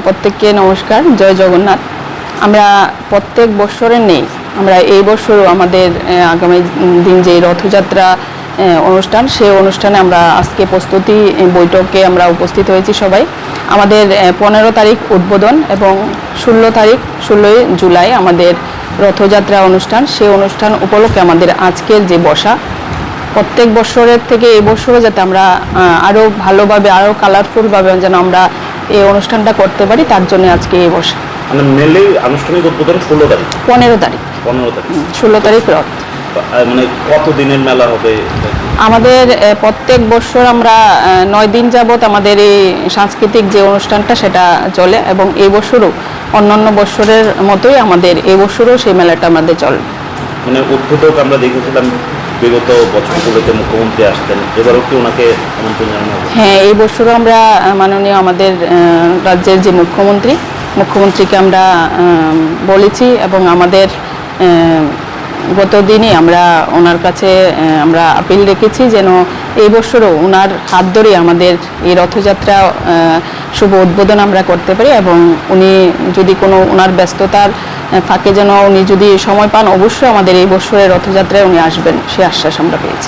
প্রত্যেককে নমস্কার, জয় জগন্নাথ। আমরা প্রত্যেক বছরের নেই, আমরা এই বছরও আমাদের আগামী দিন যে রথযাত্রা অনুষ্ঠান, সেই অনুষ্ঠানে আমরা আজকে প্রস্তুতি বৈঠকে আমরা উপস্থিত হয়েছি সবাই। আমাদের 15 তারিখ উদ্বোধন এবং 16 জুলাই আমাদের রথযাত্রা অনুষ্ঠান। সেই অনুষ্ঠান উপলক্ষে আমাদের আজকের যে বসা, প্রত্যেক বছরের থেকে এই বছরও যাতে আমরা আরও ভালোভাবে, আরও কালারফুলভাবে যেন আমরা এই অনুষ্ঠানটা করতে পারি, তার জন্য আজকে এই বসা। মানে মেনলি আনুষ্ঠানিক উদ্বোধন 15 তারিখ 15 তারিখ 16 তারিখ রথ। মানে কত দিনের মেলা হবে? আমাদের প্রত্যেক বছর আমরা 9 দিন যাবত আমাদের এই সাংস্কৃতিক যে অনুষ্ঠানটা সেটা চলে, এবং এই বছরও অন্যান্য বছরের মতোই আমাদের এই বছরও সেই মেলাটা আমাদের চলে। মানে উদ্বোধক আমরা দেখেছিলাম বিগত বছরগুলোতে মুখ্যমন্ত্রী আসতেন, এবারও কি ওনাকে আমন্ত্রণ জানানো হবে? হ্যাঁ, এই বছরও আমরা মাননীয় আমাদের রাজ্যের যে মুখ্যমন্ত্রীকে আমরা বলেছি, এবং আমাদের গত দিনই আমরা ওনার কাছে আমরা আপিল রেখেছি যেন এই বছরও ওনার হাত ধরে আমাদের এই রথযাত্রা শুভ উদ্বোধন আমরা করতে পারি, এবং উনি যদি কোনো ওনার ব্যস্ততার ফাঁকে যেন উনি যদি সময় পান, অবশ্যই আমাদের এই বছরের রথযাত্রায় উনি আসবেন, সে আশ্বাস আমরা পেয়েছি।